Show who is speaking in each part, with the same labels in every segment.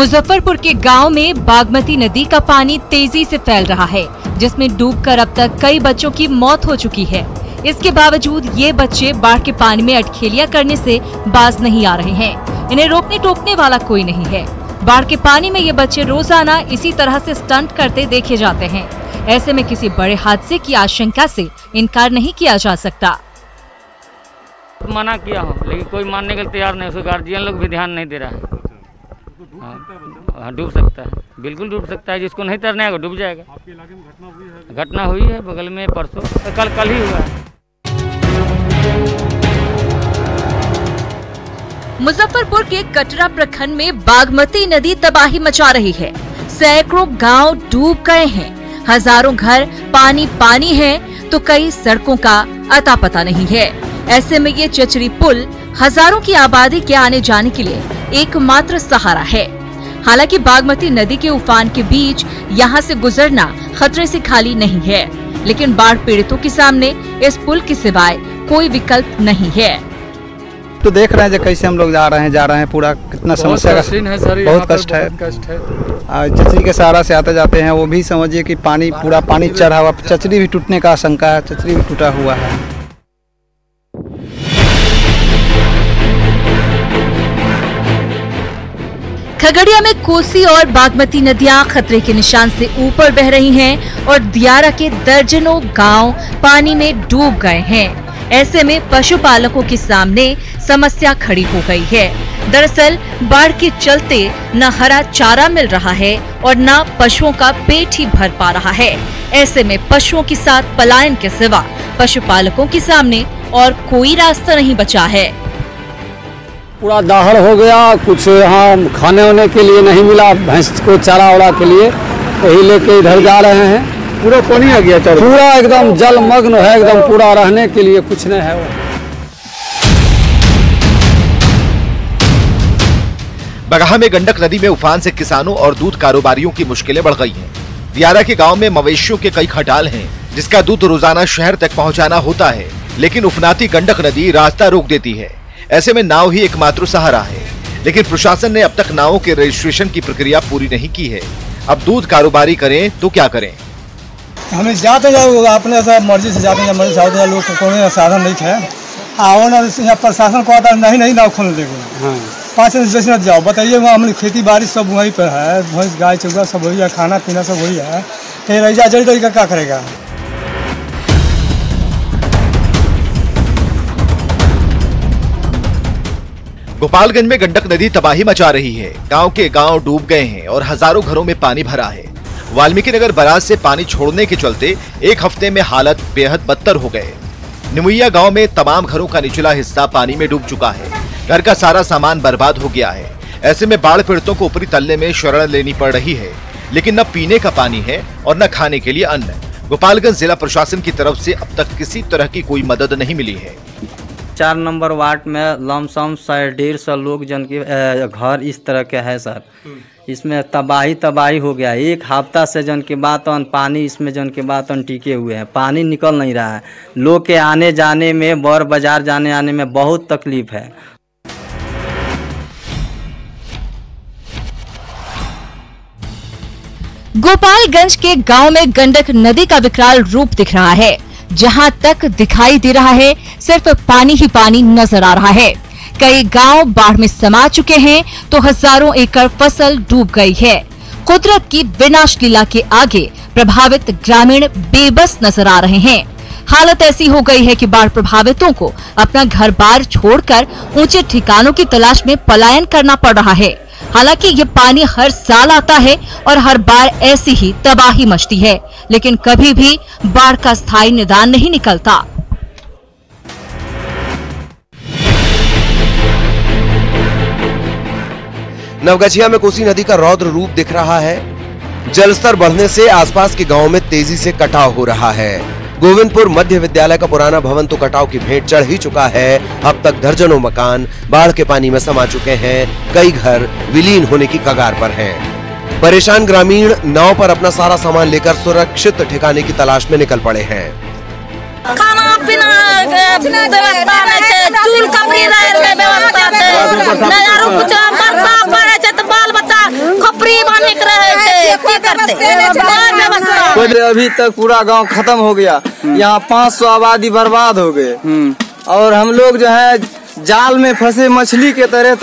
Speaker 1: मुजफ्फरपुर के गांव में बागमती नदी का पानी तेजी से फैल रहा है, जिसमें डूबकर अब तक कई बच्चों की मौत हो चुकी है। इसके बावजूद ये बच्चे बाढ़ के पानी में अटखेलियां करने से बाज नहीं आ रहे हैं। इन्हें रोकने टोकने वाला कोई नहीं है। बाढ़ के पानी में ये बच्चे रोजाना इसी तरह से स्टंट करते देखे जाते हैं। ऐसे में किसी बड़े हादसे की आशंका से इनकार नहीं किया जा सकता।
Speaker 2: मना किया हूँ, लेकिन कोई मानने के लिए तैयार नहीं। उसके गार्जियन लोग भी ध्यान नहीं दे रहा है। हाँ, डूब सकता है, बिल्कुल डूब सकता है। जिसको नहीं तैरने आएगा डूब जाएगा। आपके इलाके में घटना हुई है बगल में परसों, कल ही हुआ है।
Speaker 1: मुजफ्फरपुर के कटरा प्रखंड में बागमती नदी तबाही मचा रही है। सैकड़ों गांव डूब गए हैं। हजारों घर पानी है तो कई सड़कों का अता पता नहीं है। ऐसे में ये चचरी पुल हजारों की आबादी के आने जाने के लिए एकमात्र सहारा है। हालांकि बागमती नदी के उफान के बीच यहाँ से गुजरना खतरे से खाली नहीं है, लेकिन बाढ़ पीड़ितों के सामने इस पुल के सिवाय कोई विकल्प नहीं है।
Speaker 3: तो देख रहे हैं कैसे हम लोग जा रहे हैं पूरा कितना समस्या का बहुत कष्ट है। चचरी के सहारा से आते जाते हैं। वो भी समझिए कि पूरा पानी चढ़ा हुआ, चचरी भी टूटने का आशंका है। चचरी भी टूटा हुआ है।
Speaker 1: खगड़िया में कोसी और बागमती नदियां खतरे के निशान से ऊपर बह रही हैं और दियारा के दर्जनों गांव पानी में डूब गए हैं। ऐसे में पशुपालकों के सामने समस्या खड़ी हो गई है। दरअसल बाढ़ के चलते न हरा चारा मिल रहा है और न पशुओं का पेट ही भर पा रहा है। ऐसे में पशुओं के साथ पलायन के सिवा पशुपालकों के सामने और कोई रास्ता नहीं बचा है।
Speaker 4: पूरा दाहड़ हो गया। कुछ यहाँ खाने होने के लिए नहीं मिला, भैंस को चारा वारा के लिए, वही लेके इधर जा रहे हैं।
Speaker 3: पूरा पानी आ गया,
Speaker 4: पूरा एकदम जलमग्न है, एकदम पूरा रहने के लिए कुछ नहीं है।
Speaker 5: बगहा में गंडक नदी में उफान से किसानों और दूध कारोबारियों की मुश्किलें बढ़ गई हैं। दियारा के गांव में मवेशियों के कई खटाल हैं, जिसका दूध रोजाना शहर तक पहुंचाना होता है, लेकिन उफनाती गंडक नदी रास्ता रोक देती है। ऐसे में नाव ही एकमात्र सहारा है, लेकिन प्रशासन ने अब तक नावों के रजिस्ट्रेशन की प्रक्रिया पूरी नहीं की है। अब दूध कारोबारी करें तो क्या करें?
Speaker 6: हमें जाते जाओ अपने से मर्जी से जाते जाते लोग को कोई साधन नहीं है। आओ ना, यहाँ प्रशासन को आता नहीं नाव खोल देगा। हाँ। 5 दिन जैसे जाओ, बताइए वहाँ हमारी खेती बाड़ी सब वहीं पर है। भैंस गाय चौगा सब वही है, खाना पीना सब वही है। फिर ऐसा जल्दी तरीका क्या करेगा?
Speaker 5: गोपालगंज में गंडक नदी तबाही मचा रही है। गांव के गांव डूब गए हैं और हजारों घरों में पानी भरा है। वाल्मीकि नगर बराज से पानी छोड़ने के चलते एक हफ्ते में हालत बेहद बदतर हो गए। निमुइया गांव में तमाम घरों का निचला हिस्सा पानी में डूब चुका है। घर का सारा सामान बर्बाद हो गया है। ऐसे में बाढ़ पीड़ितों को ऊपरी तल्ले में शरण लेनी पड़ रही है, लेकिन न पीने का पानी है और न खाने के लिए अन्न। गोपालगंज जिला प्रशासन की तरफ से अब तक किसी तरह की कोई मदद नहीं मिली है।
Speaker 7: 4 नंबर वार्ड में लमसम 150 लोग जन के घर इस तरह के है सर। इसमें तबाही हो गया। एक हफ्ता से जन के बात पानी इसमें जन के बात टिके हुए हैं। पानी निकल नहीं रहा है। लोग के आने जाने में, बड़ बाजार जाने आने में बहुत तकलीफ है।
Speaker 1: गोपालगंज के गांव में गंडक नदी का विकराल रूप दिख रहा है। जहां तक दिखाई दे रहा है सिर्फ पानी ही पानी नजर आ रहा है। कई गांव बाढ़ में समा चुके हैं तो हजारों एकड़ फसल डूब गई है। कुदरत की विनाश लीला के आगे प्रभावित ग्रामीण बेबस नजर आ रहे हैं। हालत ऐसी हो गई है कि बाढ़ प्रभावितों को अपना घर बार छोड़कर ऊंचे ठिकानों की तलाश में पलायन करना पड़ रहा है। हालांकि ये पानी हर साल आता है और हर बार ऐसी ही तबाही मचती है, लेकिन कभी भी बाढ़ का स्थायी निदान नहीं निकलता।
Speaker 8: नवगछिया में कोसी नदी का रौद्र रूप दिख रहा है। जलस्तर बढ़ने से आसपास के गांवों में तेजी से कटाव हो रहा है। गोविंदपुर मध्य विद्यालय का पुराना भवन तो कटाव की भेंट चढ़ ही चुका है। अब तक दर्जनों मकान बाढ़ के पानी में समा चुके हैं। कई घर विलीन होने की कगार पर हैं। परेशान ग्रामीण नाव पर अपना सारा सामान लेकर सुरक्षित ठिकाने की तलाश में निकल पड़े हैं।
Speaker 9: खाना पीना व्यवस्था चूल कपड़ी व्यवस्था खपरी बने के रहे थे की करते।
Speaker 10: अभी तक पूरा गांव खत्म हो गया, यहाँ 500 आबादी बर्बाद हो गए और हम लोग जो है जाल में फंसे मछली के तरह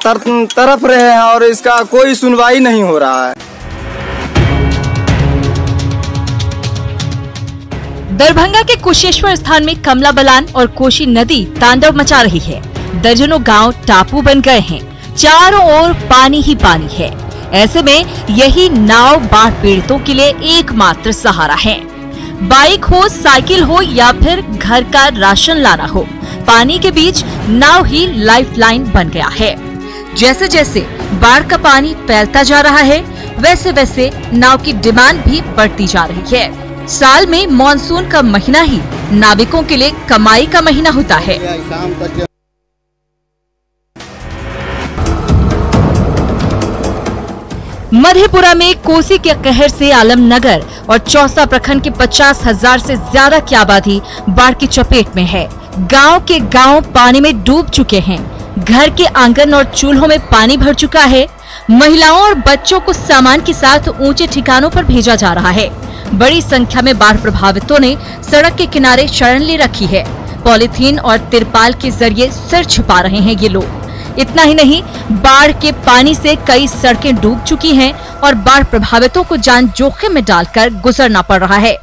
Speaker 10: तरफ रहे हैं और इसका कोई सुनवाई नहीं हो रहा है।
Speaker 1: दरभंगा के कुशेश्वर स्थान में कमला बलान और कोसी नदी तांडव मचा रही है। दर्जनों गांव टापू बन गए हैं, चारों ओर पानी ही पानी है। ऐसे में यही नाव बाढ़ पीड़ितों के लिए एकमात्र सहारा है। बाइक हो, साइकिल हो या फिर घर का राशन लाना हो, पानी के बीच नाव ही लाइफलाइन बन गया है। जैसे जैसे बाढ़ का पानी फैलता जा रहा है, वैसे वैसे नाव की डिमांड भी बढ़ती जा रही है। साल में मॉनसून का महीना ही नाविकों के लिए कमाई का महीना होता है। मधेपुरा में कोसी के कहर से आलमनगर और चौसा प्रखंड के 50,000 से ज्यादा की आबादी बाढ़ की चपेट में है। गांव के गांव पानी में डूब चुके हैं। घर के आंगन और चूल्हों में पानी भर चुका है। महिलाओं और बच्चों को सामान के साथ ऊंचे ठिकानों पर भेजा जा रहा है। बड़ी संख्या में बाढ़ प्रभावितों ने सड़क के किनारे शरण ले रखी है। पॉलीथीन और तिरपाल के जरिए सिर छुपा रहे हैं ये लोग। इतना ही नहीं, बाढ़ के पानी से कई सड़कें डूब चुकी हैं और बाढ़ प्रभावितों को जान जोखिम में डालकर गुजरना पड़ रहा है।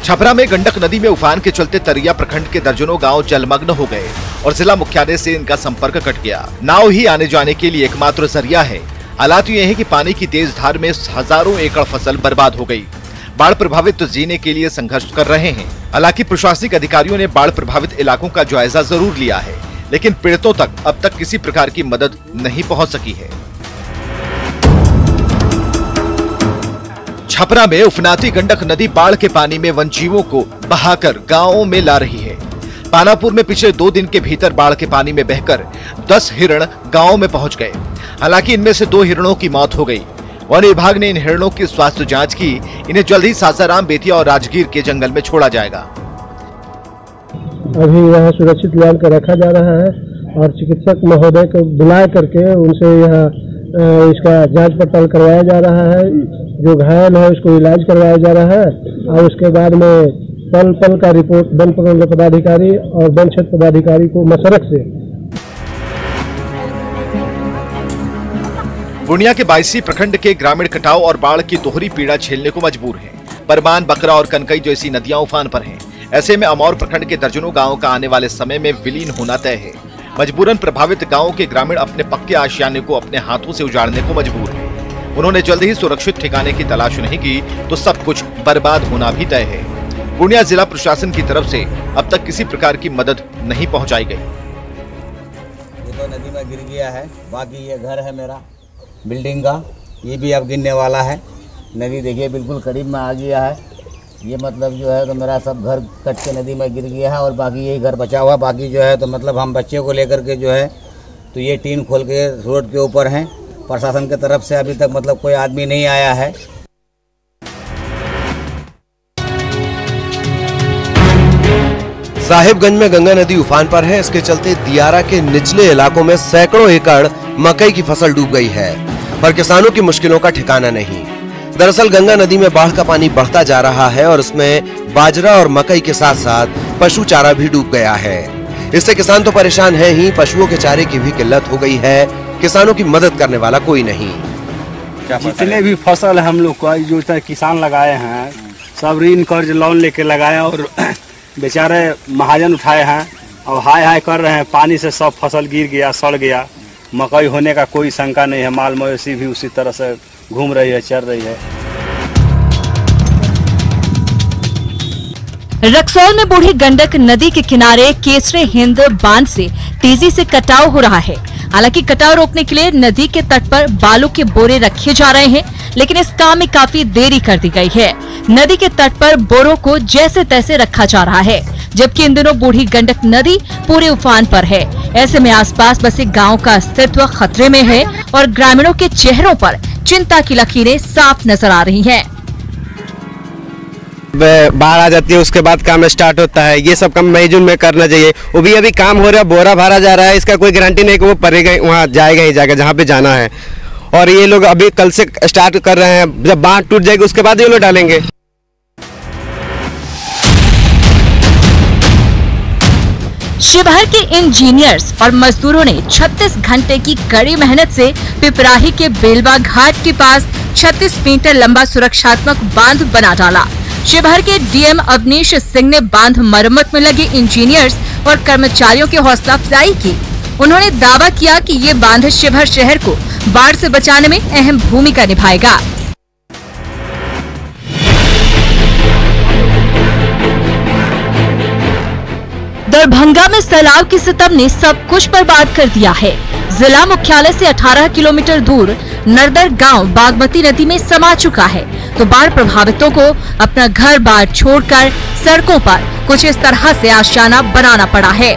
Speaker 5: छपरा में गंडक नदी में उफान के चलते तरिया प्रखंड के दर्जनों गांव जलमग्न हो गए और जिला मुख्यालय से इनका संपर्क कट गया। नाव ही आने जाने के लिए एकमात्र जरिया है। हालात ये है कि पानी की तेज धार में हजारों एकड़ फसल बर्बाद हो गई। बाढ़ प्रभावित जीने के लिए संघर्ष कर रहे हैं। हालांकि प्रशासनिक अधिकारियों ने बाढ़ प्रभावित इलाकों का जायजा जरूर लिया है, लेकिन पीड़ितों तक अब तक किसी प्रकार की मदद नहीं पहुंच सकी है। छपरा में उफनाती गंडक नदी बाढ़ के पानी में वनजीवों को बहाकर गांवों में ला रही है। पानापुर में पिछले 2 दिन के भीतर बाढ़ के पानी में बहकर 10 हिरण गांव में पहुंच गए। हालांकि इनमें से 2 हिरणों की मौत हो गई। वन विभाग ने इन हिरणों की स्वास्थ्य जांच की। इन्हें जल्द ही सासाराम, बेतिया और राजगीर के जंगल में छोड़ा जाएगा।
Speaker 11: अभी यहाँ सुरक्षित लाल कर रखा जा रहा है और चिकित्सक महोदय को बुला करके उनसे यहाँ इसका जांच पड़ताल करवाया जा रहा है। जो घायल है उसको इलाज करवाया जा रहा है और उसके बाद में पल पल का रिपोर्ट वन पदाधिकारी और वन क्षेत्र पदाधिकारी को मशरक से।
Speaker 5: पूर्णिया के 22 प्रखंड के ग्रामीण कटाव और बाढ़ की दोहरी पीड़ा झेलने को मजबूर हैं। परमान, बकरा और कनकई जैसी नदियां उफान पर हैं। ऐसे में अमौर प्रखंड के दर्जनों गांवों का आने वाले समय में विलीन होना तय है। मजबूरन प्रभावित गांवों के ग्रामीण अपने पक्के आशियाने को अपने हाथों से उजाड़ने को मजबूर हैं। उन्होंने जल्द ही सुरक्षित ठिकाने की तलाश नहीं की तो सब कुछ बर्बाद होना भी तय है। पूर्णिया जिला प्रशासन की तरफ से अब तक किसी प्रकार की मदद नहीं पहुंचाई गई।
Speaker 12: ये तो नदी में गिर गया है, बाकी ये घर है मेरा बिल्डिंग का, ये भी अब गिरने वाला है। नदी देखिए बिल्कुल करीब में आ गया है। ये मतलब जो है तो मेरा सब घर कट के नदी में गिर गया है और बाकी यही घर बचा हुआ। बाकी जो है तो मतलब हम बच्चे को लेकर के जो है तो ये टीन खोल के रोड के ऊपर हैं। प्रशासन की तरफ से अभी तक मतलब कोई आदमी नहीं आया है।
Speaker 8: साहिबगंज में गंगा नदी उफान पर है। इसके चलते दियारा के निचले इलाकों में सैकड़ों एकड़ मकई की फसल डूब गई है, पर किसानों की मुश्किलों का ठिकाना नहीं। दरअसल गंगा नदी में बाढ़ का पानी बढ़ता जा रहा है और इसमें बाजरा और मकई के साथ साथ पशु चारा भी डूब गया है। इससे किसान तो परेशान है ही, पशुओं के चारे की भी किल्लत हो गई है। किसानों की मदद करने वाला कोई नहीं।
Speaker 13: जितने भी फसल हम लोग का जो किसान लगाए हैं सब ऋण कर्ज लोन लेके लगाए और बेचारे महाजन उठाए हैं और हाय हाय कर रहे हैं। पानी से सब फसल गिर गया, सड़ गया। मकई होने का कोई शंका नहीं है। माल मवेशी भी उसी तरह से घूम रही है, चल रही है।
Speaker 1: रक्सौल में बूढ़ी गंडक नदी के किनारे केसरे हिंद बांध से तेजी से कटाव हो रहा है। हालांकि कटाव रोकने के लिए नदी के तट पर बालू के बोरे रखे जा रहे हैं, लेकिन इस काम में काफी देरी कर दी गई है। नदी के तट पर बोरों को जैसे तैसे रखा जा रहा है, जबकि इन दिनों बूढ़ी गंडक नदी पूरे उफान पर है। ऐसे में आसपास बसे गांव का अस्तित्व खतरे में है और ग्रामीणों के चेहरों पर चिंता की लकीरें साफ नजर आ रही हैं।
Speaker 14: बाढ़ आ जाती है उसके बाद काम स्टार्ट होता है। ये सब काम मई जून में करना चाहिए। वो भी अभी काम हो रहा है, बोरा भरा जा रहा है, इसका कोई गारंटी नहीं कि वो पड़ेगा वहाँ जाएगा ही जाएगा जहाँ पे जाना है। और ये लोग अभी कल से स्टार्ट कर रहे हैं, जब बांध टूट जाएगी उसके बाद ये लोग डालेंगे।
Speaker 1: शिवहर के इंजीनियर्स और मजदूरों ने 36 घंटे की कड़ी मेहनत से पिपराही के बेलवा घाट के पास 36 मीटर लंबा सुरक्षात्मक बांध बना डाला। शिवहर के डीएम अवनीश सिंह ने बांध मरम्मत में लगे इंजीनियर्स और कर्मचारियों की हौसला अफजाई की। उन्होंने दावा किया कि ये बांध शिवहर शहर को बाढ़ से बचाने में अहम भूमिका निभाएगा। दरभंगा में सैलाब की सितम ने सब कुछ बर्बाद कर दिया है। जिला मुख्यालय से 18 किलोमीटर दूर नरदर गांव बागमती नदी में समा चुका है, तो बाढ़ प्रभावितों को अपना घर बार छोड़कर सड़कों पर कुछ इस तरह से आशियाना बनाना पड़ा है।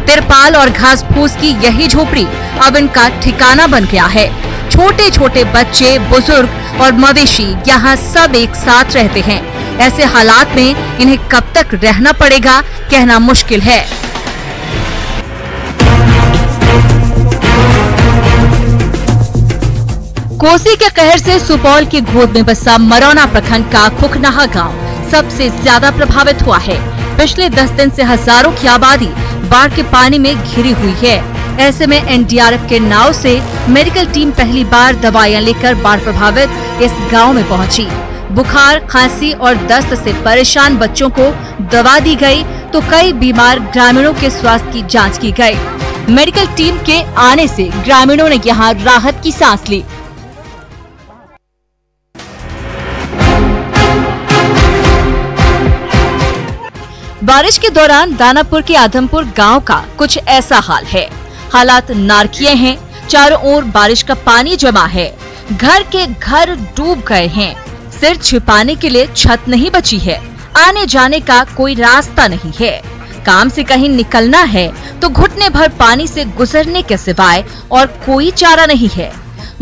Speaker 1: तिरपाल और घास फूस की यही झोपड़ी अब इनका ठिकाना बन गया है। छोटे छोटे बच्चे, बुजुर्ग और मवेशी यहाँ सब एक साथ रहते हैं। ऐसे हालात में इन्हें कब तक रहना पड़ेगा कहना मुश्किल है। कोसी के कहर से सुपौल की गोद में बसा मरौना प्रखंड का खुखनाहा गांव सबसे ज्यादा प्रभावित हुआ है। पिछले 10 दिन से हजारों की आबादी बाढ़ के पानी में घिरी हुई है। ऐसे में एनडीआरएफ के नाव से मेडिकल टीम पहली बार दवाइयां लेकर बाढ़ प्रभावित इस गांव में पहुंची। बुखार, खांसी और दस्त से परेशान बच्चों को दवा दी गई, तो कई बीमार ग्रामीणों के स्वास्थ्य की जांच की गई। मेडिकल टीम के आने से ग्रामीणों ने यहां राहत की सांस ली। बारिश के दौरान दानापुर के आदमपुर गांव का कुछ ऐसा हाल है। हालात नारकीय हैं। चारों ओर बारिश का पानी जमा है। घर के घर डूब गए हैं। सिर छिपाने के लिए छत नहीं बची है। आने जाने का कोई रास्ता नहीं है। काम से कहीं निकलना है तो घुटने भर पानी से गुजरने के सिवाय और कोई चारा नहीं है।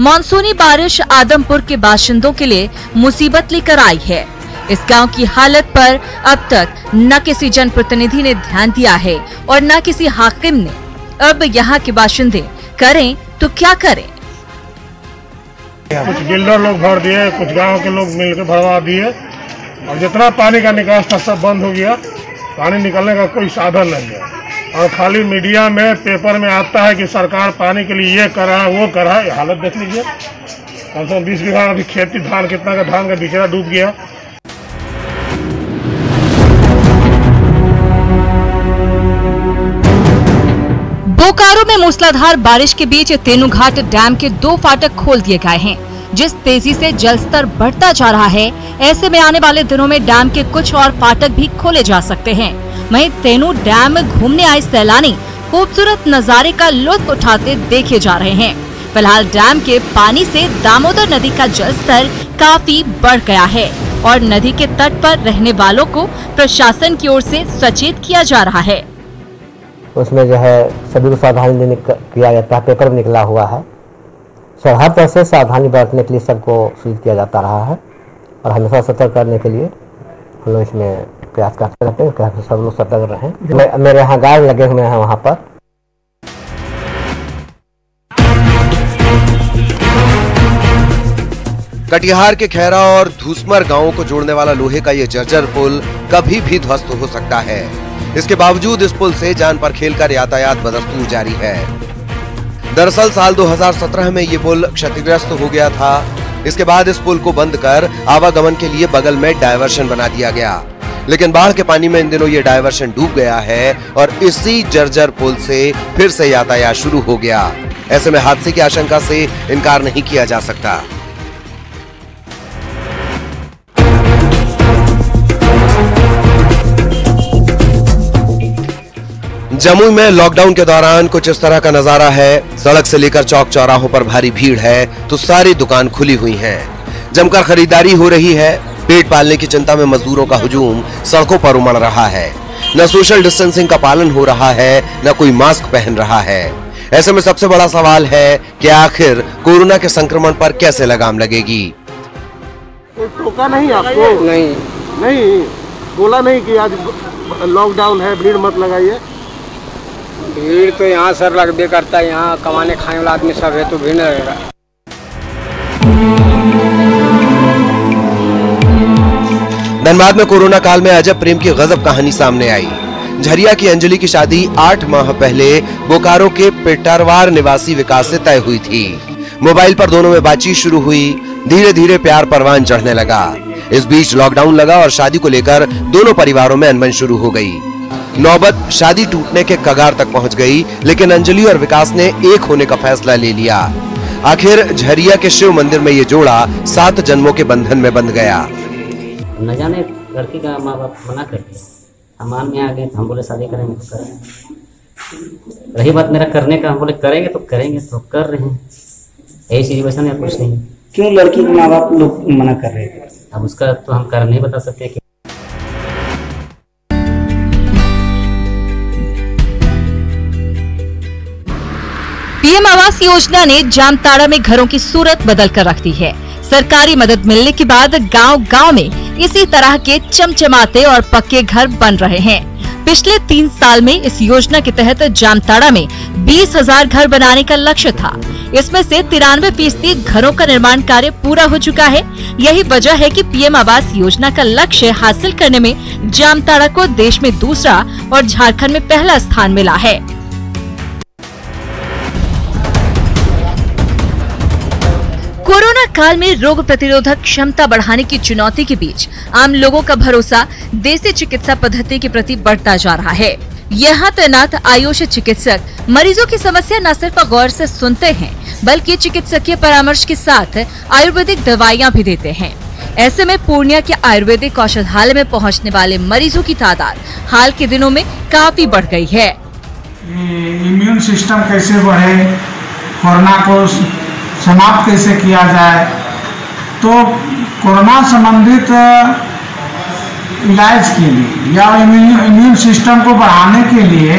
Speaker 1: मानसूनी बारिश आदमपुर के बाशिंदों के लिए मुसीबत लेकर आई है। इस गांव की हालत पर अब तक न किसी जनप्रतिनिधि ने ध्यान दिया है और न किसी हाकिम ने। अब यहाँ के बाशिंदे करें तो क्या करें?
Speaker 15: कुछ बिल्डर लोग भर दिए, कुछ गांव के लोग मिलकर भरवा दिए और जितना पानी का निकास था सब बंद हो गया। पानी निकलने का कोई साधन नहीं है और खाली मीडिया में, पेपर में आता है कि सरकार पानी के लिए ये कर रहा है, वो कर रहा है। हालत देख लीजिए, कम से कम 20 बीघा अभी खेती धान, कितना का धान का बिचड़ा डूब गया।
Speaker 1: बोकारो में मूसलाधार बारिश के बीच तेनुघाट डैम के 2 फाटक खोल दिए गए हैं। जिस तेजी से जलस्तर बढ़ता जा रहा है, ऐसे में आने वाले दिनों में डैम के कुछ और फाटक भी खोले जा सकते हैं। वहीं तेनु डैम में घूमने आए सैलानी खूबसूरत नजारे का लुत्फ उठाते देखे जा रहे हैं। फिलहाल डैम के पानी से दामोदर नदी का जलस्तर काफी बढ़ गया है और नदी के तट पर रहने वालों को प्रशासन की ओर से सचेत किया जा रहा है।
Speaker 16: उसमें जो है सभी को सावधानी देने किया जाता है। पेपर में निकला हुआ है। हर तरह से सावधानी बरतने के लिए सबको सूचित किया जाता रहा है और हमेशा सतर्क करने के लिए हम लोग इसमें प्रयास करते रहते हैं कि सब लोग सतर्क रहें। मेरे यहाँ गार्ड लगे हुए हैं वहाँ पर।
Speaker 8: कटिहार के खैरा और धूसमर गांवों को जोड़ने वाला लोहे का ये जर्जर पुल कभी भी ध्वस्त हो सकता है। इसके बावजूद इस पुल से जान पर खेलकर यातायात बदस्तूर जारी है। दरअसल साल 2017 में ये पुल क्षतिग्रस्त हो गया था। इसके बाद इस पुल को बंद कर आवागमन के लिए बगल में डायवर्शन बना दिया गया, लेकिन बाढ़ के पानी में इन दिनों ये डायवर्शन डूब गया है और इसी जर्जर पुल से फिर से यातायात शुरू हो गया। ऐसे में हादसे की आशंका से इनकार नहीं किया जा सकता। जमुई में लॉकडाउन के दौरान कुछ इस तरह का नजारा है। सड़क से लेकर चौक चौराहों पर भारी भीड़ है तो सारी दुकान खुली हुई हैं। जमकर खरीदारी हो रही है। पेट पालने की चिंता में मजदूरों का हुजूम सड़कों पर उमड़ रहा है। न सोशल डिस्टेंसिंग का पालन हो रहा है, न कोई मास्क पहन रहा है। ऐसे में सबसे बड़ा सवाल है कि आखिर कोरोना के संक्रमण पर कैसे लगाम लगेगी।
Speaker 17: टोका नहीं आपको? नहीं।
Speaker 11: बोला नहीं कि आज लॉकडाउन है, भीड़ मत लगाइए?
Speaker 17: भीड़ तो यहाँ सर लगबे करता है, यहाँ कमाने खाने वाला आदमी सब है तो भीड़ लगेगा।
Speaker 8: धनबाद में कोरोना काल में अजब प्रेम की गजब कहानी सामने आई। झरिया की अंजलि की शादी 8 माह पहले बोकारो के पेटारवार निवासी विकास से तय हुई थी। मोबाइल पर दोनों में बातचीत शुरू हुई, धीरे धीरे प्यार परवान चढ़ने लगा। इस बीच लॉकडाउन लगा और शादी को लेकर दोनों परिवारों में अनबन शुरू हो गई। नौबत शादी टूटने के कगार तक पहुंच गई, लेकिन अंजलि और विकास ने एक होने का फैसला ले लिया। आखिर झरिया के शिव मंदिर में ये जोड़ा 7 जन्मों के बंधन में बंध गया।
Speaker 18: न जाने लड़की का माँ बाप मना कर दिया, हम मान में आ गए तो हम बोले शादी करेंगे तो करेंगे। रही बात मेरा करने का, हम बोले करेंगे तो कर रहे हैं। यही सिचुएशन है, कुछ नहीं।
Speaker 19: क्यों लड़की के माँ बाप लोग मना कर रहे हैं?
Speaker 18: अब उसका तो हम कारण नहीं बता सकते कि
Speaker 1: पीएम आवास योजना ने जामताड़ा में घरों की सूरत बदल कर रख दी है। सरकारी मदद मिलने के बाद गांव-गांव में इसी तरह के चमचमाते और पक्के घर बन रहे हैं। पिछले 3 साल में इस योजना के तहत जामताड़ा में 20,000 घर बनाने का लक्ष्य था। इसमें से 93% घरों का निर्माण कार्य पूरा हो चुका है। यही वजह है कि पीएम आवास योजना का लक्ष्य हासिल करने में जामताड़ा को देश में दूसरा और झारखंड में पहला स्थान मिला है। कोरोना काल में रोग प्रतिरोधक क्षमता बढ़ाने की चुनौती के बीच आम लोगों का भरोसा देसी चिकित्सा पद्धति के प्रति बढ़ता जा रहा है। यहाँ तैनात आयुष चिकित्सक मरीजों की समस्या न सिर्फ गौर से सुनते हैं, बल्कि चिकित्सकीय परामर्श के साथ आयुर्वेदिक दवाइयाँ भी देते हैं। ऐसे में पूर्णिया के आयुर्वेदिक औषधालय में पहुँचने वाले मरीजों की तादाद हाल के दिनों में काफी बढ़ गई है।
Speaker 20: इम्यून सिस्टम कैसे बढ़े, कोरोना को समाप्त कैसे किया जाए, तो कोरोना संबंधित इलाज के लिए या इम्यून सिस्टम को बढ़ाने के लिए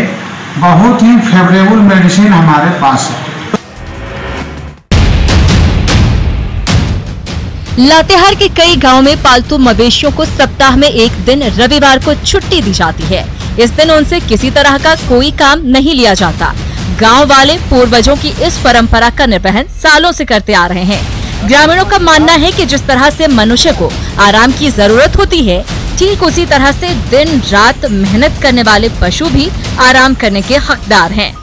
Speaker 20: बहुत ही फेवरेबल मेडिसिन हमारे पास है।
Speaker 1: लातेहार के कई गांव में पालतू मवेशियों को सप्ताह में एक दिन रविवार को छुट्टी दी जाती है। इस दिन उनसे किसी तरह का कोई काम नहीं लिया जाता। गांव वाले पूर्वजों की इस परंपरा का निर्वहन सालों से करते आ रहे हैं। ग्रामीणों का मानना है कि जिस तरह से मनुष्य को आराम की जरूरत होती है, ठीक उसी तरह से दिन रात मेहनत करने वाले पशु भी आराम करने के हकदार हैं।